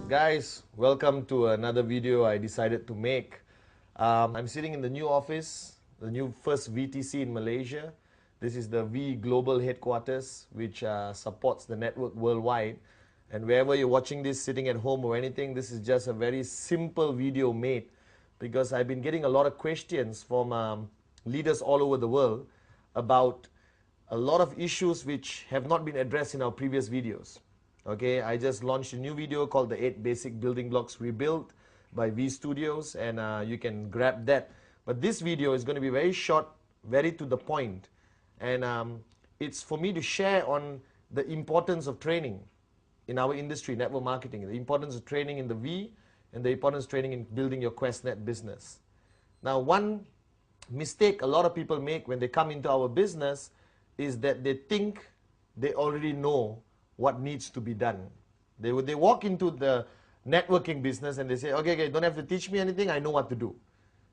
Guys, welcome to another video I decided to make. I'm sitting in the new office, the new first VTC in Malaysia. This is the V Global headquarters, which supports the network worldwide. And wherever you're watching this, sitting at home or anything, this is just a very simple video made because I've been getting a lot of questions from leaders all over the world about a lot of issues which have not been addressed in our previous videos. Okay, I just launched a new video called the 8 Basic Building Blocks Rebuilt by V Studios, and you can grab that. But this video is going to be very short, very to the point, and it's for me to share on the importance of training in our industry, network marketing, the importance of training in the V, and the importance of training in building your Qnet business. Now, one mistake a lot of people make when they come into our business is that they think they already know what needs to be done. They walk into the networking business and they say, okay, don't have to teach me anything, I know what to do.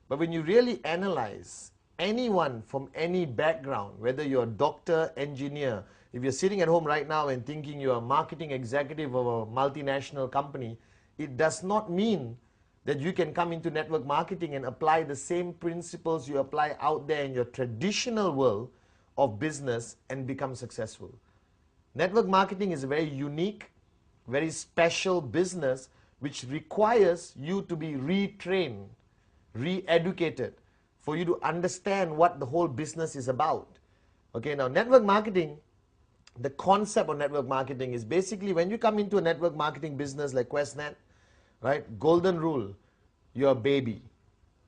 But when you really analyze anyone from any background, whether you're a doctor, engineer, if you're sitting at home right now and thinking you're a marketing executive of a multinational company, it does not mean that you can come into network marketing and apply the same principles you apply out there in your traditional world of business and become successful. Network marketing is a very unique, very special business which requires you to be retrained, re-educated, for you to understand what the whole business is about. Okay, now network marketing, the concept of network marketing is basically when you come into a network marketing business like Qnet, right, golden rule, you're a baby.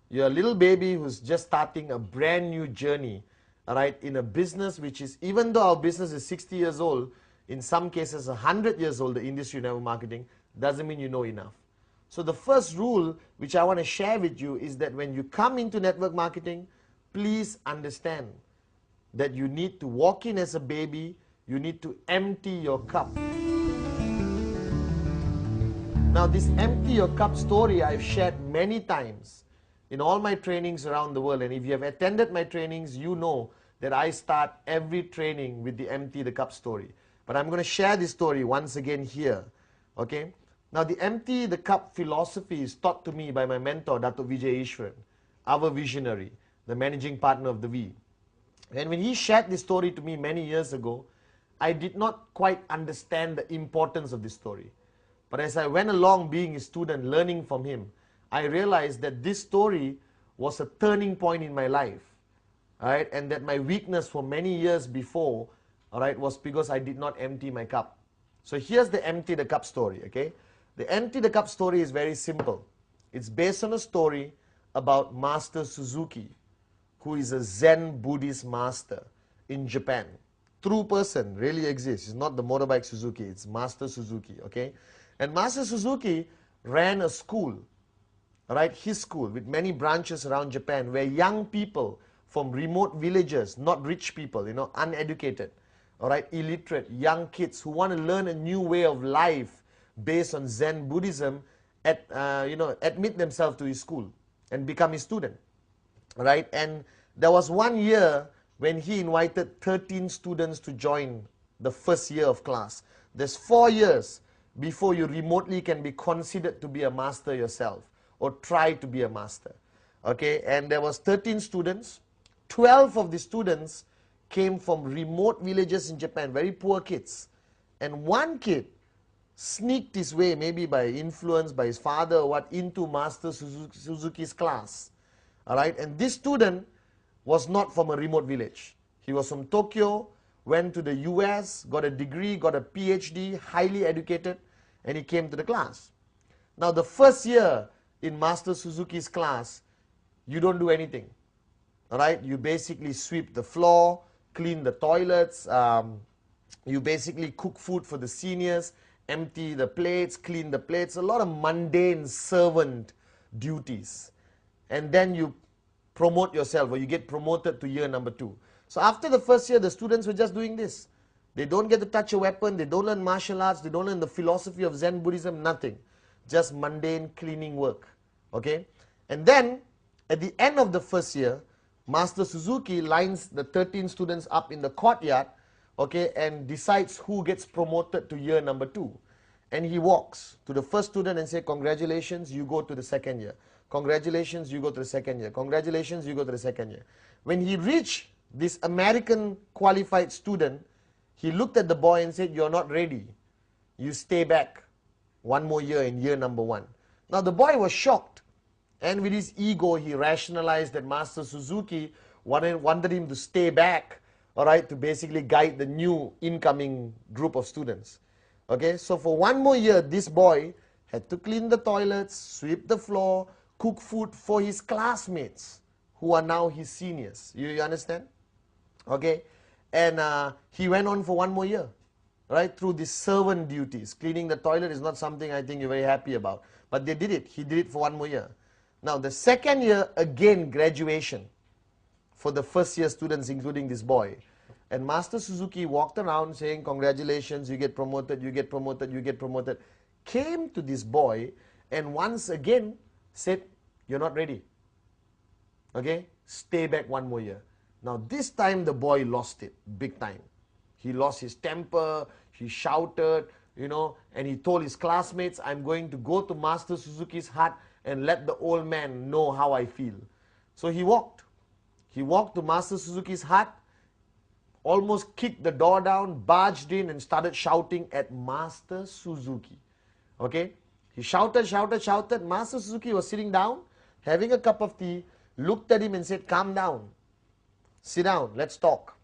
You're a little baby who's just starting a brand new journey, all right, in a business which is, even though our business is 60 years old, in some cases 100 years old, the industry of network marketing, doesn't mean you know enough. So the first rule which I want to share with you is that when you come into network marketing, please understand that you need to walk in as a baby, you need to empty your cup. Now this empty your cup story I've shared many times in all my trainings around the world, and if you have attended my trainings, you know that I start every training with the empty the cup story. But I'm going to share this story once again here. Okay? Now the empty the cup philosophy is taught to me by my mentor, Dato' Vijay Ishwaran, our visionary, the managing partner of the V. And when he shared this story to me many years ago, I did not quite understand the importance of this story. But as I went along being a student, learning from him, I realized that this story was a turning point in my life. All right? And that my weakness for many years before, all right, was because I did not empty my cup. So here's the empty the cup story, okay? The empty the cup story is very simple. It's based on a story about Master Suzuki, who is a Zen Buddhist master in Japan. True person, really exists. It's not the motorbike Suzuki, it's Master Suzuki, okay? And Master Suzuki ran a school, all right, his school, with many branches around Japan, where young people from remote villages, not rich people, you know, uneducated, all right, illiterate, young kids who want to learn a new way of life based on Zen Buddhism, admit themselves to his school and become his student, all right? And there was one year when he invited 13 students to join the first year of class. There's 4 years before you remotely can be considered to be a master yourself or try to be a master, okay? And there was 13 students. 12 of the students came from remote villages in Japan, very poor kids. And one kid sneaked his way, maybe by influence by his father or what, into Master Suzuki's class. All right, and this student was not from a remote village. He was from Tokyo, went to the US, got a degree, got a PhD, highly educated, and he came to the class. Now the first year in Master Suzuki's class, you don't do anything. All right, you basically sweep the floor, clean the toilets, you basically cook food for the seniors, empty the plates, clean the plates, a lot of mundane servant duties. And then you promote yourself, or you get promoted to year number 2. So after the first year, the students were just doing this. They don't get to touch a weapon, they don't learn martial arts, they don't learn the philosophy of Zen Buddhism, nothing. Just mundane cleaning work, okay? And then, at the end of the first year, Master Suzuki lines the 13 students up in the courtyard, okay, and decides who gets promoted to year number 2. And he walks to the first student and say, congratulations, you go to the second year. Congratulations, you go to the second year. Congratulations, you go to the second year. When he reached this American qualified student, he looked at the boy and said, you're not ready. You stay back one more year in year number 1. Now the boy was shocked. And with his ego, he rationalized that Master Suzuki wanted him to stay back, all right, to basically guide the new incoming group of students. Okay, so for one more year, this boy had to clean the toilets, sweep the floor, cook food for his classmates, who are now his seniors. You understand? Okay, and he went on for one more year, right, through these servant duties. Cleaning the toilet is not something I think you're very happy about, but they did it. He did it for one more year. Now, the second year, again, graduation for the first year students, including this boy. And Master Suzuki walked around saying, congratulations, you get promoted, you get promoted, you get promoted. Came to this boy and once again said, you're not ready. Okay, stay back one more year. Now this time the boy lost it, big time. He lost his temper, he shouted, you know, and he told his classmates, I'm going to go to Master Suzuki's hut and let the old man know how I feel. So he walked. He walked to Master Suzuki's hut, almost kicked the door down, barged in and started shouting at Master Suzuki. Okay? He shouted, shouted, shouted. Master Suzuki was sitting down, having a cup of tea, looked at him and said, calm down. Sit down, let's talk.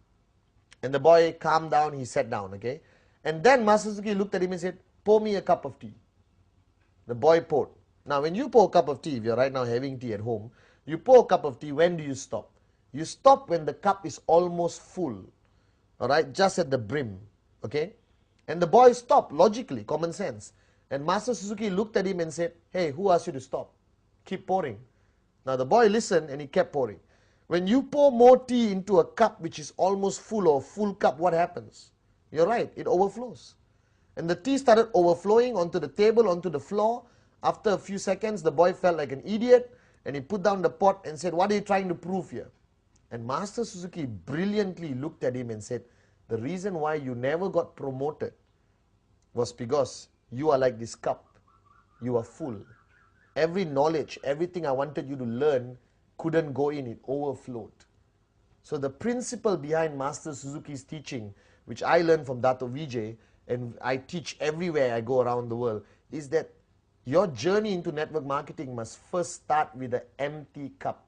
And the boy calmed down, he sat down, okay? And then Master Suzuki looked at him and said, pour me a cup of tea. The boy poured. Now, when you pour a cup of tea, if you're right now having tea at home, you pour a cup of tea, when do you stop? You stop when the cup is almost full. All right, just at the brim, okay? And the boy stopped, logically, common sense. And Master Suzuki looked at him and said, hey, who asked you to stop? Keep pouring. Now the boy listened and he kept pouring. When you pour more tea into a cup which is almost full or full cup, what happens? You're right, it overflows. And the tea started overflowing onto the table, onto the floor. After a few seconds, the boy felt like an idiot and he put down the pot and said, what are you trying to prove here? And Master Suzuki brilliantly looked at him and said, the reason why you never got promoted was because you are like this cup. You are full. Every knowledge, everything I wanted you to learn couldn't go in, it overflowed. So the principle behind Master Suzuki's teaching, which I learned from Dato Vijay, and I teach everywhere I go around the world, is that your journey into network marketing must first start with an empty cup.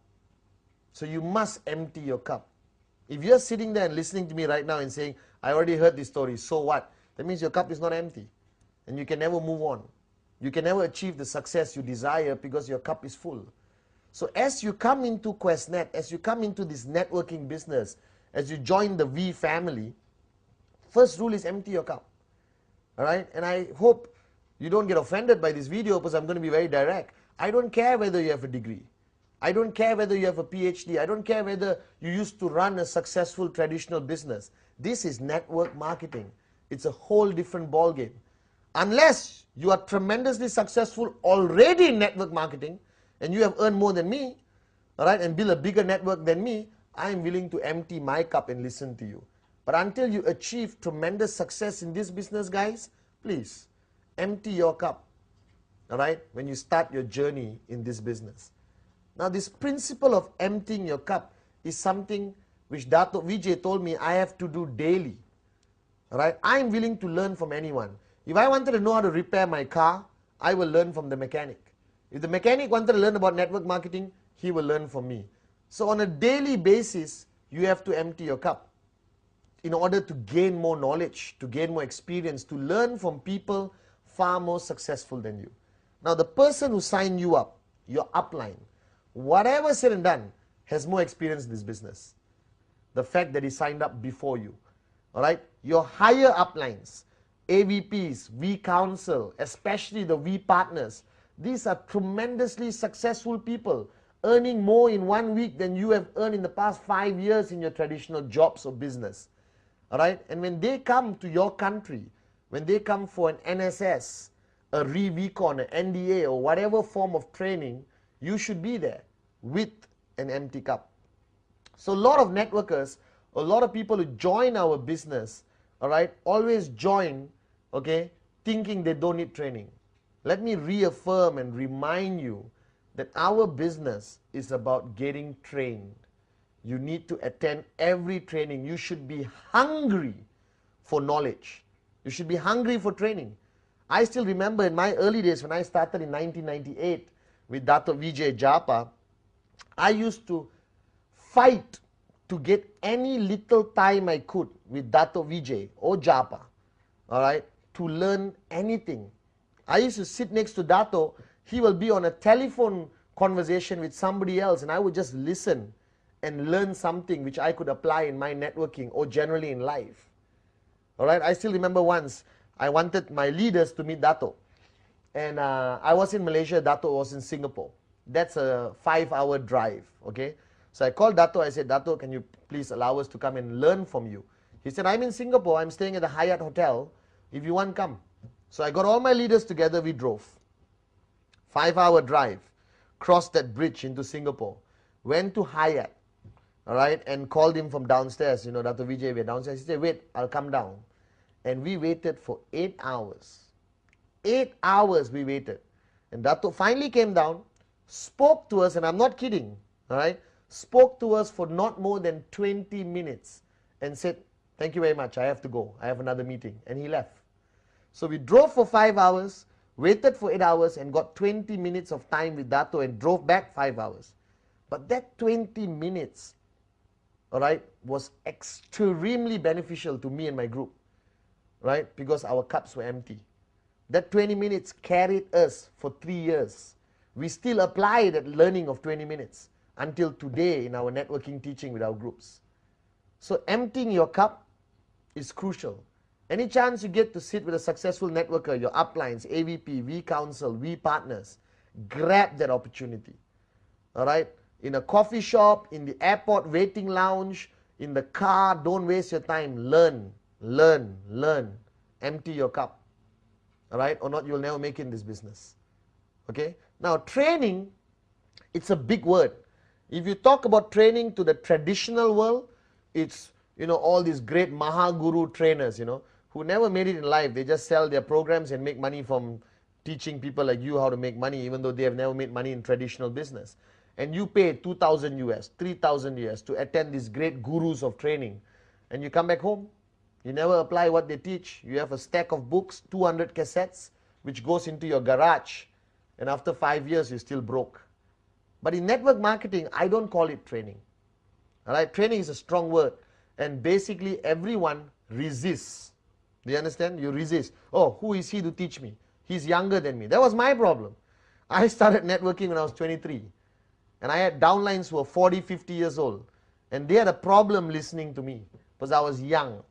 So you must empty your cup. If you're sitting there and listening to me right now and saying, I already heard this story, so what? That means your cup is not empty. And you can never move on. You can never achieve the success you desire because your cup is full. So as you come into Qnet, as you come into this networking business, as you join the V family, first rule is empty your cup. All right? And I hope you don't get offended by this video because I'm going to be very direct. I don't care whether you have a degree. I don't care whether you have a PhD. I don't care whether you used to run a successful traditional business. This is network marketing. It's a whole different ballgame. Unless you are tremendously successful already in network marketing and you have earned more than me, all right, and build a bigger network than me, I am willing to empty my cup and listen to you. But until you achieve tremendous success in this business, guys, please empty your cup, all right, when you start your journey in this business. Now, this principle of emptying your cup is something which Dato Vijay told me I have to do daily. All right? I am willing to learn from anyone. If I wanted to know how to repair my car, I will learn from the mechanic. If the mechanic wanted to learn about network marketing, he will learn from me. So on a daily basis, you have to empty your cup in order to gain more knowledge, to gain more experience, to learn from people far more successful than you. Now, the person who signed you up, your upline, whatever said and done, has more experience in this business. The fact that he signed up before you. All right? Your higher uplines, AVPs, V Council, especially the V partners, these are tremendously successful people, earning more in 1 week than you have earned in the past 5 years in your traditional jobs or business. All right? And when they come to your country, when they come for an NSS, a Re-Vcon, an NDA, or whatever form of training, you should be there with an empty cup. So a lot of networkers, a lot of people who join our business, all right, always join, okay, thinking they don't need training. Let me reaffirm and remind you that our business is about getting trained. You need to attend every training. You should be hungry for knowledge. You should be hungry for training. I still remember in my early days when I started in 1998 with Dato Vijay Japa, I used to fight to get any little time I could with Dato Vijay or Japa, all right, to learn anything. I used to sit next to Dato. He will be on a telephone conversation with somebody else, and I would just listen and learn something which I could apply in my networking or generally in life. All right, I still remember once I wanted my leaders to meet Dato, and I was in Malaysia, Dato was in Singapore. That's a 5-hour drive, okay? So I called Dato, I said, Dato, can you please allow us to come and learn from you? He said, I'm in Singapore, I'm staying at the Hyatt Hotel, if you want, come. So I got all my leaders together, we drove. 5-hour drive, crossed that bridge into Singapore, went to Hyatt, all right, and called him from downstairs. You know, Dato Vijay, we're downstairs. He said, wait, I'll come down. And we waited for 8 hours. 8 hours we waited. And Dato finally came down, spoke to us, and I'm not kidding, all right, spoke to us for not more than 20 minutes and said, thank you very much, I have to go. I have another meeting. And he left. So we drove for 5 hours, waited for 8 hours, and got 20 minutes of time with Dato and drove back 5 hours. But that 20 minutes, all right, was extremely beneficial to me and my group, right, because our cups were empty. That 20 minutes carried us for 3 years. We still apply that learning of 20 minutes until today in our networking teaching with our groups. So emptying your cup is crucial. Any chance you get to sit with a successful networker, your uplines, AVP, V Council, V Partners, grab that opportunity. All right? In a coffee shop, in the airport waiting lounge, in the car, don't waste your time. Learn, learn, learn. Empty your cup. All right? Or not, you'll never make it in this business. Okay? Now, training, it's a big word. If you talk about training to the traditional world, it's, you know, all these great Mahaguru trainers, you know, who never made it in life. They just sell their programs and make money from teaching people like you how to make money, even though they have never made money in traditional business. And you pay 2,000 US, 3,000 US to attend these great gurus of training. And you come back home, you never apply what they teach. You have a stack of books, 200 cassettes, which goes into your garage. And after 5 years, you're still broke. But in network marketing, I don't call it training. All right, training is a strong word. And basically, everyone resists. Do you understand? You resist. Oh, who is he to teach me? He's younger than me. That was my problem. I started networking when I was 23. And I had downlines who were 40, 50 years old. And they had a problem listening to me because I was young.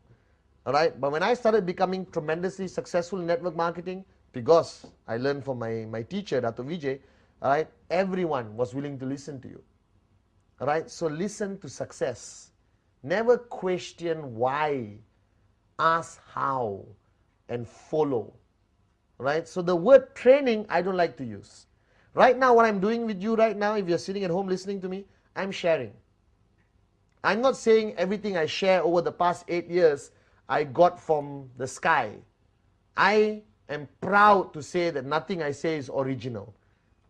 All right? But when I started becoming tremendously successful in network marketing, because I learned from my teacher, Dato Vijay, all right, everyone was willing to listen to you. All right? So listen to success. Never question why. Ask how and follow. Right? So the word training, I don't like to use. Right now, what I'm doing with you right now, if you're sitting at home listening to me, I'm sharing. I'm not saying everything I share over the past 8 years I got from the sky. I am proud to say that nothing I say is original.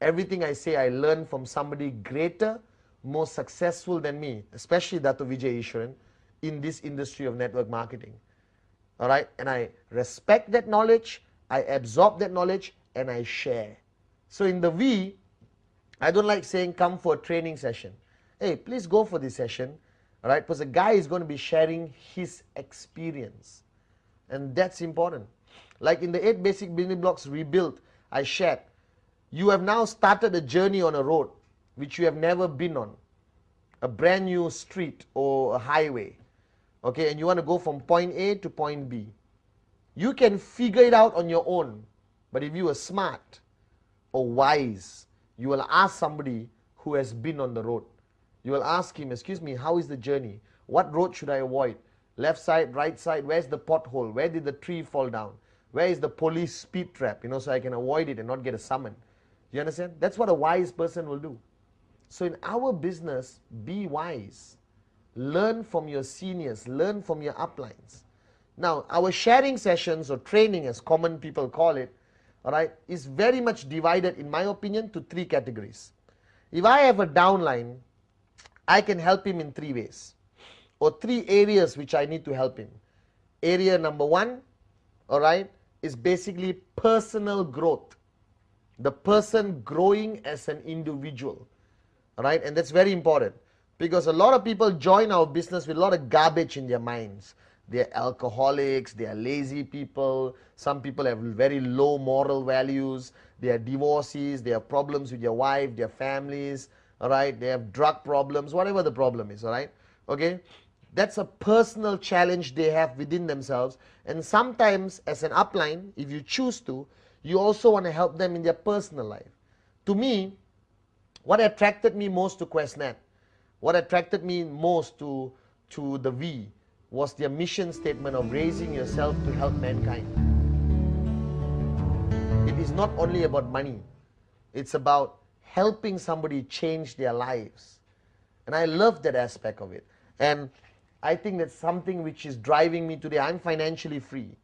Everything I say I learned from somebody greater, more successful than me, especially Dato Vijay Ishwaran, in this industry of network marketing. All right? And I respect that knowledge, I absorb that knowledge, and I share. So in the V, I don't like saying come for a training session. Hey, please go for this session. All right? Because the guy is going to be sharing his experience. And that's important. Like in the 8 basic building blocks rebuilt, I shared. You have now started a journey on a road which you have never been on. A brand new street or a highway. Okay, and you want to go from point A to point B. You can figure it out on your own. But if you are smart or wise, you will ask somebody who has been on the road. You will ask him, excuse me, how is the journey? What road should I avoid? Left side, right side, where's the pothole? Where did the tree fall down? Where is the police speed trap? You know, so I can avoid it and not get a summon. You understand? That's what a wise person will do. So in our business, be wise. Learn from your seniors. Learn from your uplines. Now, our sharing sessions or training, as common people call it, all right, is very much divided, in my opinion, to 3 categories. If I have a downline, I can help him in 3 ways, or 3 areas which I need to help him. Area number 1, all right, is basically personal growth. The person growing as an individual, all right, and that's very important, because a lot of people join our business with a lot of garbage in their minds. They're alcoholics, they are lazy people, some people have very low moral values, they are divorcees, they have problems with their wife, their families, all right, they have drug problems, whatever the problem is, all right, okay. That's a personal challenge they have within themselves, and sometimes as an upline, if you choose to, you also want to help them in their personal life. To me, what attracted me most to Qnet, what attracted me most to the V, was their mission statement of raising yourself to help mankind. It is not only about money, it's about helping somebody change their lives. And I love that aspect of it. And I think that's something which is driving me today. I'm financially free.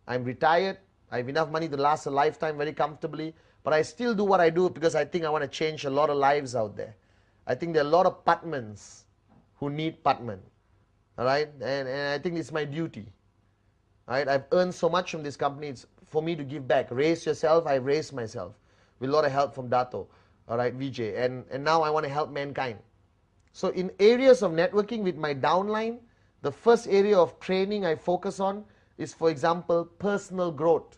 I'm retired. I have enough money to last a lifetime very comfortably. But I still do what I do because I think I want to change a lot of lives out there. I think there are a lot of Patmans who need Patman. All right? And I think it's my duty. All right? I've earned so much from this company. It's for me to give back. Raise yourself. I've raised myself with a lot of help from Dato. All right, Vijay. And now I want to help mankind. So in areas of networking with my downline, the first area of training I focus on is, for example, personal growth.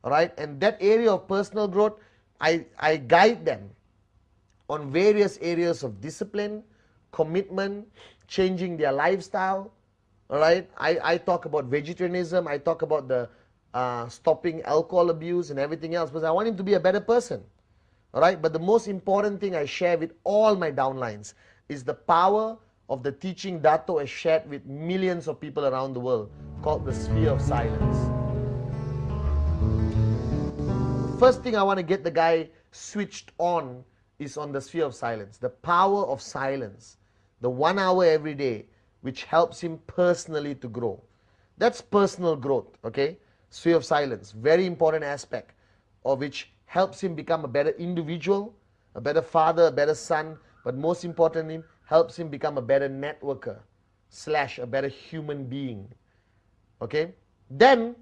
All right, and that area of personal growth, I guide them on various areas of discipline, commitment, changing their lifestyle. All right, I talk about vegetarianism, I talk about the stopping alcohol abuse and everything else, because I want him to be a better person. All right, but the most important thing I share with all my downlines is the power of the teaching Dato has shared with millions of people around the world, called the sphere of silence. The first thing I want to get the guy switched on is on the sphere of silence, the power of silence, the 1 hour every day, which helps him personally to grow. That's personal growth, okay? Sphere of silence, very important aspect of which helps him become a better individual, a better father, a better son, but most importantly, helps him become a better networker / a better human being. Okay? Then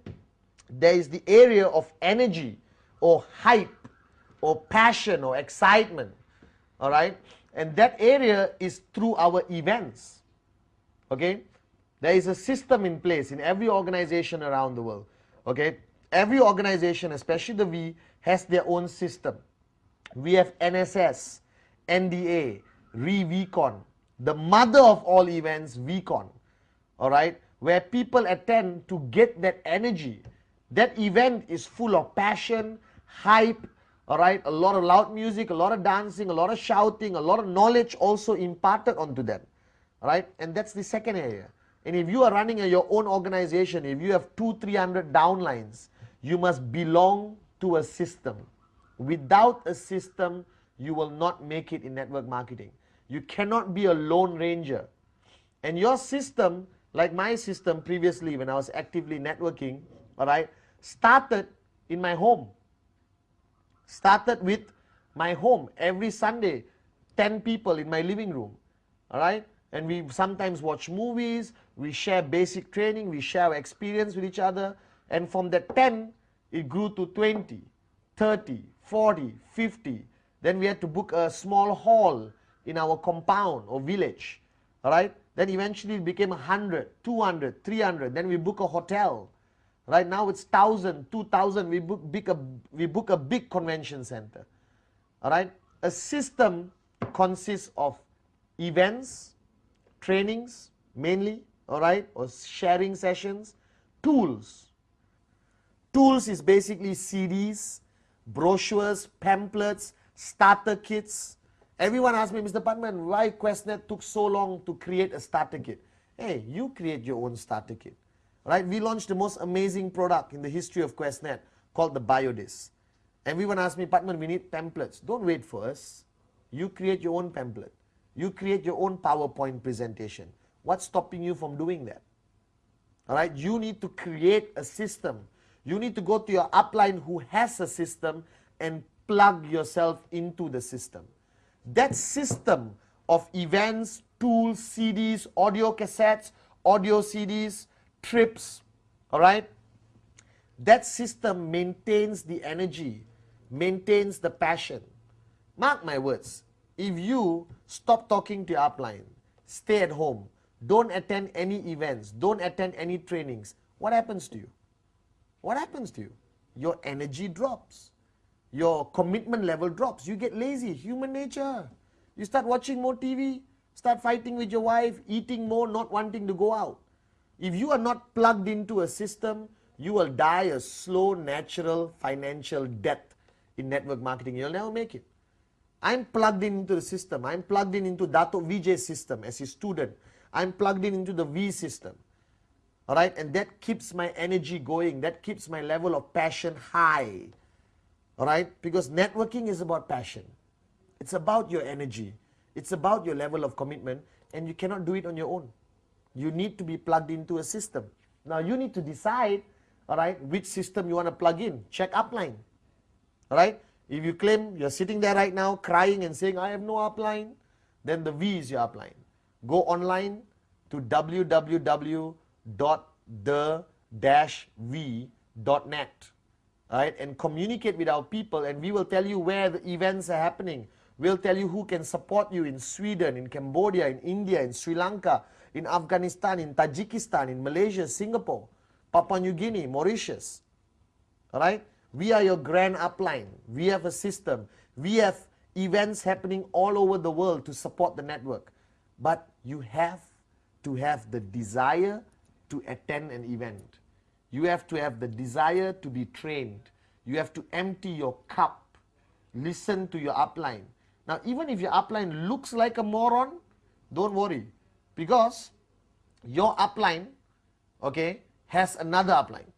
there is the area of energy or hype or passion or excitement. All right? And that area is through our events. Okay? There is a system in place in every organization around the world. Okay? Every organization, especially the V, has their own system. We have NSS, NDA, VCon, the mother of all events, VCon, all right, where people attend to get that energy. That event is full of passion, hype, all right, a lot of loud music, a lot of dancing, a lot of shouting, a lot of knowledge also imparted onto them, all right, and that's the second area. And if you are running your own organization, if you have 200-300 downlines, you must belong to a system. Without a system, you will not make it in network marketing. You cannot be a lone ranger. And your system, like my system previously when I was actively networking, all right, started in my home. Started with my home. Every Sunday, 10 people in my living room, all right? And we sometimes watch movies, we share basic training, we share our experience with each other. And from that 10, it grew to 20, 30, 40, 50. Then we had to book a small hall in our compound or village, all right? Then eventually it became 100, 200, 300. Then we book a hotel. Right now it's 1,000, 2,000. We book a big convention center. All right? A system consists of events, trainings mainly, all right, or sharing sessions, tools. Tools is basically CDs, brochures, pamphlets, starter kits. Everyone asks me, Mr. Patman, why Qnet took so long to create a starter kit? Hey, you create your own starter kit. Right? We launched the most amazing product in the history of Qnet called the BioDisc. Everyone asks me, Patman, we need pamphlets. Don't wait for us. You create your own pamphlet. You create your own PowerPoint presentation. What's stopping you from doing that? All right, you need to create a system. You need to go to your upline who has a system and plug yourself into the system. That system of events, tools, CDs, audio cassettes, audio CDs, trips, all right, that system maintains the energy, maintains the passion. Mark my words, if you stop talking to your upline, stay at home, don't attend any events, don't attend any trainings, what happens to you? What happens to you? Your energy drops. Your commitment level drops. You get lazy, human nature. You start watching more TV, start fighting with your wife, eating more, not wanting to go out. If you are not plugged into a system, you will die a slow, natural, financial death in network marketing. You'll never make it. I'm plugged into the system. I'm plugged in into Dato Vijay's system as his student. I'm plugged in into the V system. All right, and that keeps my energy going. That keeps my level of passion high. All right, because networking is about passion. It's about your energy. It's about your level of commitment, and you cannot do it on your own. You need to be plugged into a system. Now, you need to decide, all right, which system you want to plug in. Check upline. All right, if you claim you're sitting there right now crying and saying, I have no upline, then the V is your upline. Go online to www.the-v.net, right, and communicate with our people, and we will tell you where the events are happening. We'll tell you who can support you in Sweden, in Cambodia, in India, in Sri Lanka, in Afghanistan, in Tajikistan, in Malaysia, Singapore, Papua New Guinea, Mauritius. All right, we are your grand upline. We have a system. We have events happening all over the world to support the network. But you have to have the desire to attend an event. You have to have the desire to be trained. You have to empty your cup. Listen to your upline. Now, even if your upline looks like a moron, don't worry. Because your upline, okay, has another upline,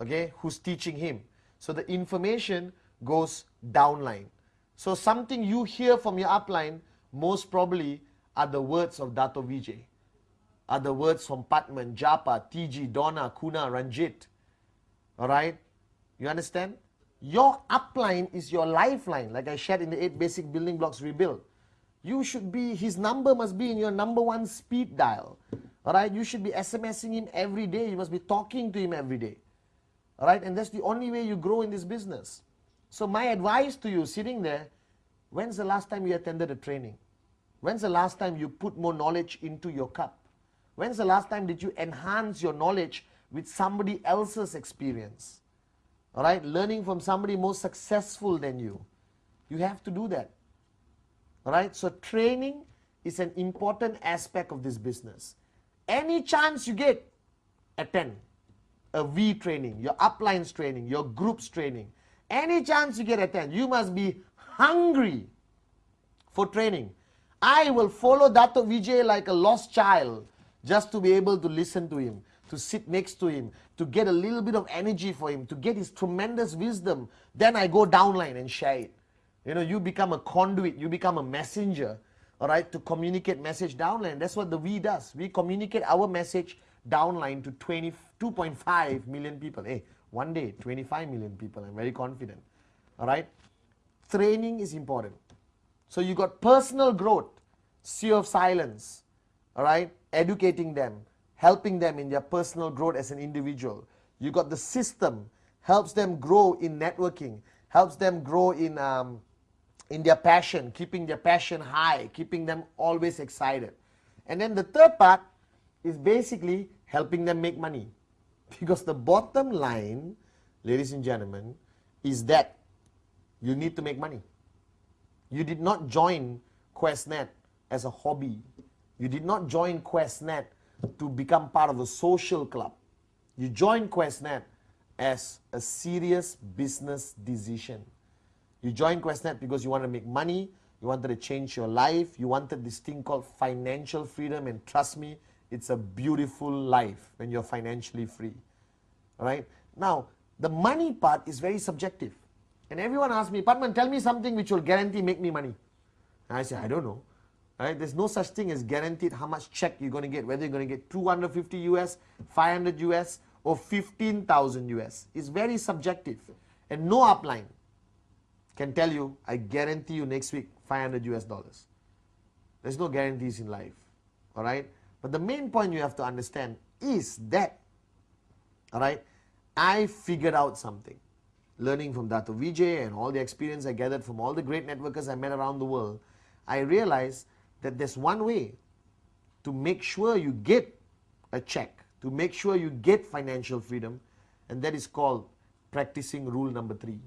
okay, who's teaching him. So the information goes downline. So something you hear from your upline most probably are the words of Dato Vijay, are the words from Patman, Japa, TG, Donna, Kuna, Ranjit. All right? You understand? Your upline is your lifeline, like I shared in the 8 basic building blocks rebuild. You should be, his number must be in your #1 speed dial. All right? You should be SMSing him every day. You must be talking to him every day. All right? And that's the only way you grow in this business. So my advice to you sitting there, when's the last time you attended a training? When's the last time you put more knowledge into your cup? When's the last time did you enhance your knowledge with somebody else's experience? All right, learning from somebody more successful than you. You have to do that. All right, so training is an important aspect of this business. Any chance you get, attend a V training, your uplines training, your groups training. Any chance you get, attend. You must be hungry for training. I will follow Dato Vijay like a lost child just to be able to listen to him, to sit next to him, to get a little bit of energy for him, to get his tremendous wisdom. Then I go downline and share it. You know, you become a conduit, you become a messenger, all right, to communicate message downline. That's what the V does. We communicate our message downline to 2.5 million people. Hey, one day, 25 million people. I'm very confident. All right? Training is important. So you got personal growth, sea of silence, all right, educating them, helping them in their personal growth as an individual. You got the system, helps them grow in networking, helps them grow in their passion, keeping their passion high, keeping them always excited. And then the third part is basically helping them make money. Because the bottom line, ladies and gentlemen, is that you need to make money. You did not join Qnet as a hobby. You did not join Qnet to become part of a social club. You joined Qnet as a serious business decision. You joined Qnet because you want to make money, you wanted to change your life, you wanted this thing called financial freedom, and trust me, it's a beautiful life when you're financially free. All right? Now, the money part is very subjective. And everyone asks me, Padman, tell me something which will guarantee make me money. And I say, I don't know. Right? There's no such thing as guaranteed how much check you're going to get, whether you're going to get 250 US, 500 US, or 15,000 US. It's very subjective. And no upline can tell you, I guarantee you next week 500 US dollars. There's no guarantees in life. Alright? But the main point you have to understand is that, alright, I figured out something. Learning from Dato Vijay and all the experience I gathered from all the great networkers I met around the world, I realized that there's one way to make sure you get a check, to make sure you get financial freedom, and that is called practicing rule number 3.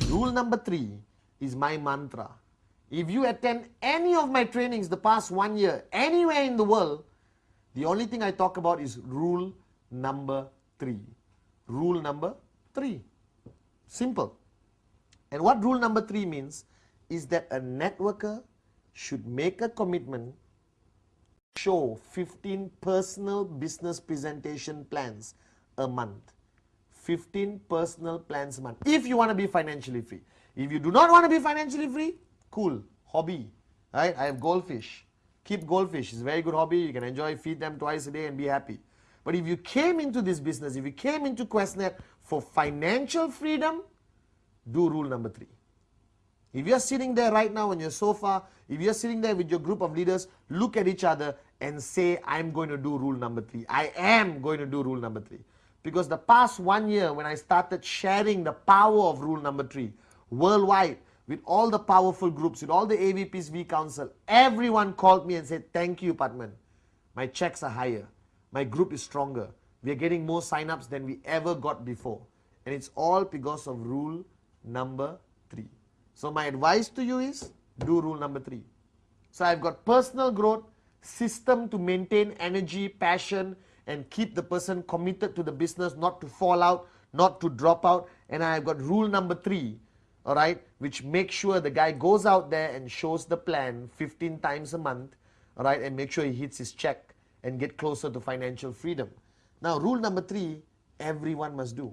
Rule number 3 is my mantra. If you attend any of my trainings the past 1 year, anywhere in the world, the only thing I talk about is rule number 3. Rule number 3. Simple. And what rule number 3 means is that a networker should make a commitment to show 15 personal business presentation plans a month. 15 personal plans a month. If you want to be financially free. If you do not want to be financially free, cool. Hobby. Right? I have goldfish. Keep goldfish. It's a very good hobby. You can enjoy, feed them twice a day and be happy. But if you came into this business, if you came into Qnet for financial freedom, do rule number 3. If you're sitting there right now on your sofa, if you're sitting there with your group of leaders, look at each other and say, I'm going to do rule number 3. I am going to do rule number 3. Because the past 1 year when I started sharing the power of rule number 3 worldwide with all the powerful groups, with all the AVPs we counsel, everyone called me and said, thank you, Padman. My checks are higher. My group is stronger. We are getting more sign-ups than we ever got before. And it's all because of rule number 3. So my advice to you is, do rule number 3. So I've got personal growth, system to maintain energy, passion, and keep the person committed to the business, not to fall out, not to drop out. And I've got rule number 3, all right, which makes sure the guy goes out there and shows the plan 15 times a month, all right, and make sure he hits his check and get closer to financial freedom. Now, rule number 3, everyone must do.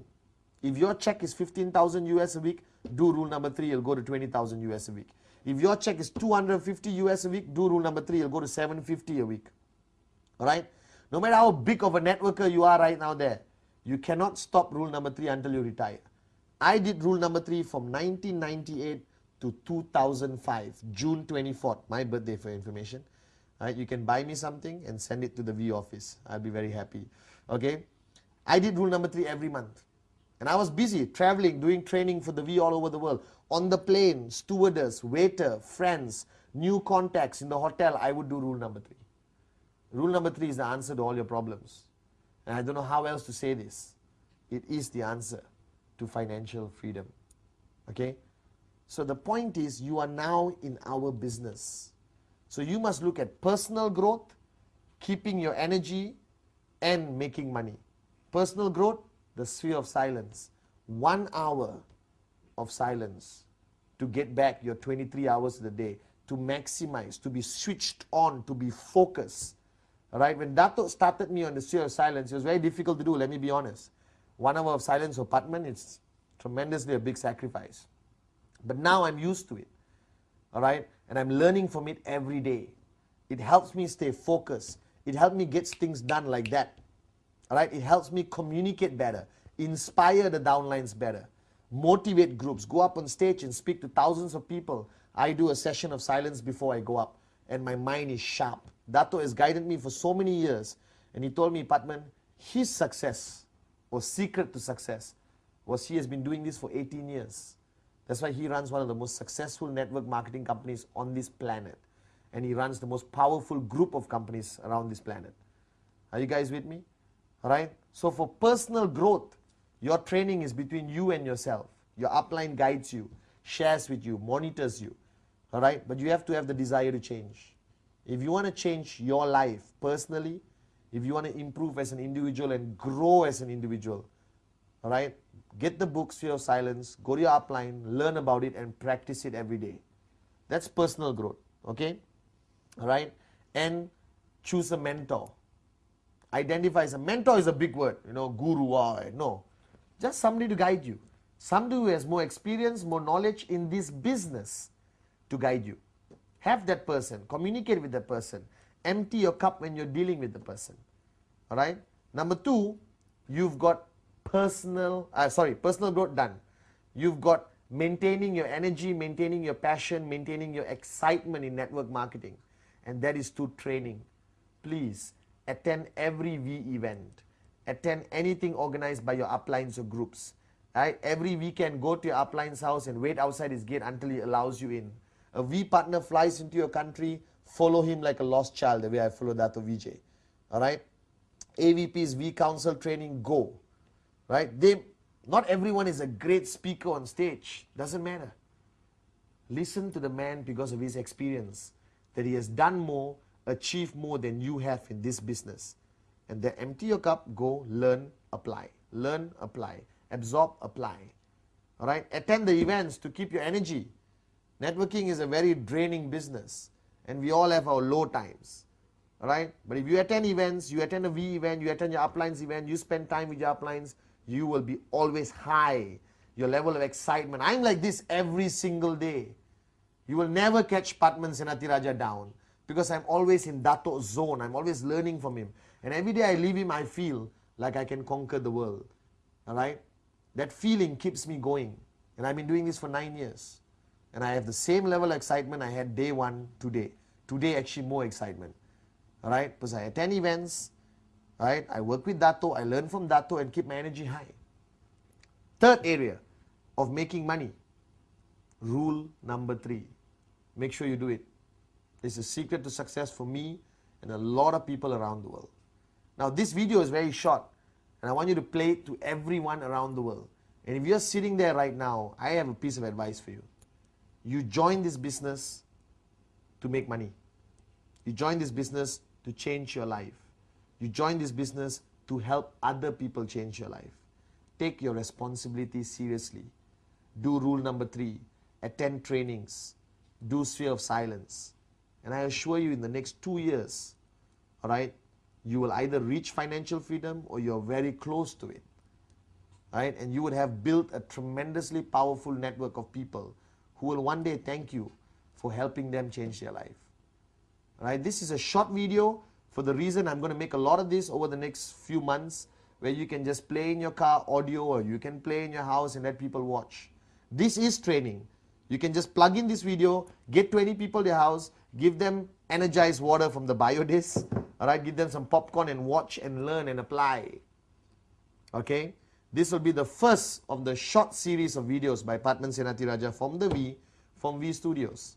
If your check is 15,000 US a week, do rule number 3, you'll go to 20,000 US a week. If your check is 250 US a week, do rule number 3, you'll go to 750 a week. All right? No matter how big of a networker you are right now there, you cannot stop rule number 3 until you retire. I did rule number 3 from 1998 to 2005, June 24th, my birthday for information. Right? You can buy me something and send it to the V office. I'll be very happy. Okay? I did rule number 3 every month. And I was busy traveling, doing training for the V all over the world. On the plane, stewardess, waiter, friends, new contacts in the hotel, I would do rule number 3. Rule number 3 is the answer to all your problems. And I don't know how else to say this. It is the answer to financial freedom. Okay? So the point is, you are now in our business. So you must look at personal growth, keeping your energy, and making money. Personal growth, the sphere of silence. 1 hour of silence to get back your 23 hours of the day, to maximize, to be switched on, to be focused. Alright, when Dato started me on the sphere of silence, it was very difficult to do, let me be honest. 1 hour of silence for Padman, it's tremendously a big sacrifice. But now I'm used to it. Alright, and I'm learning from it every day. It helps me stay focused. It helps me get things done like that. Alright, it helps me communicate better, inspire the downlines better, motivate groups, go up on stage and speak to thousands of people. I do a session of silence before I go up, and my mind is sharp. Dato has guided me for so many years, and he told me, Padman, his success, or secret to success, was he has been doing this for 18 years. That's why he runs one of the most successful network marketing companies on this planet. And he runs the most powerful group of companies around this planet. Are you guys with me? Alright? So for personal growth, your training is between you and yourself. Your upline guides you, shares with you, monitors you. Alright? But you have to have the desire to change. If you want to change your life personally, if you want to improve as an individual and grow as an individual, alright, get the book Sphere of Silence, go to your upline, learn about it and practice it every day. That's personal growth, okay? Alright? And choose a mentor. Identify as a mentor is a big word, you know, guru, no. Just somebody to guide you. Somebody who has more experience, more knowledge in this business to guide you. Have that person, communicate with that person, empty your cup when you're dealing with the person. All right. Number 2, you've got personal growth done. You've got maintaining your energy, maintaining your passion, maintaining your excitement in network marketing. And that is through training. Please attend every V event. Attend anything organized by your uplines or groups. Right? Every weekend, go to your upline's house and wait outside his gate until he allows you in. A V partner flies into your country, follow him like a lost child, the way I follow that of VJ. All right? AVP's V Council training, go. Right? Not everyone is a great speaker on stage. Doesn't matter. Listen to the man because of his experience, that he has done more, achieved more than you have in this business. And then empty your cup, go, learn, apply. Learn, apply. Absorb, apply. All right? Attend the events to keep your energy. Networking is a very draining business, and we all have our low times. All right? But if you attend events, you attend a V event, you attend your uplines event, you spend time with your uplines, you will be always high. Your level of excitement. I'm like this every single day. You will never catch Patman Senatiraja down because I'm always in Dato zone. I'm always learning from him. And every day I leave him, I feel like I can conquer the world. All right? That feeling keeps me going. And I've been doing this for 9 years. And I have the same level of excitement I had day 1 today. Today actually more excitement. All right? Because I attend events. All right? I work with Dato. I learn from Dato and keep my energy high. Third area of making money. Rule number 3. Make sure you do it. It's a secret to success for me and a lot of people around the world. Now this video is very short and I want you to play it to everyone around the world. And if you're sitting there right now, I have a piece of advice for you. You join this business to make money. You join this business to change your life. You join this business to help other people change your life. Take your responsibility seriously. Do rule number 3. Attend trainings. Do sphere of silence. And I assure you in the next 2 years, all right, you will either reach financial freedom or you're very close to it. Right? And you would have built a tremendously powerful network of people who will one day thank you for helping them change their life. Right? This is a short video for the reason I'm going to make a lot of this over the next few months, where you can just play in your car audio or you can play in your house and let people watch. This is training. You can just plug in this video, get 20 people to your house, give them energized water from the biodis, all right, give them some popcorn and watch and learn and apply. Okay? This will be the first of the short series of videos by Patman Senatiraja from V Studios.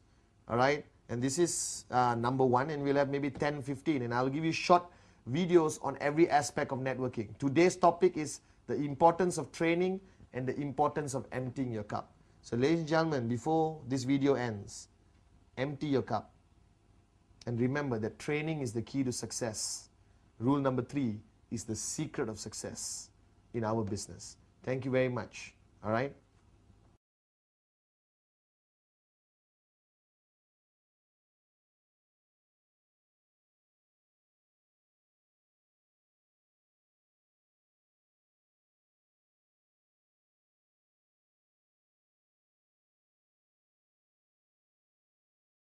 All right? And this is number 1, and we'll have maybe 10, 15, and I'll give you short videos on every aspect of networking. Today's topic is the importance of training and the importance of emptying your cup. So ladies and gentlemen, before this video ends, empty your cup. And remember that training is the key to success. Rule number 3 is the secret of success in our business. Thank you very much. All right?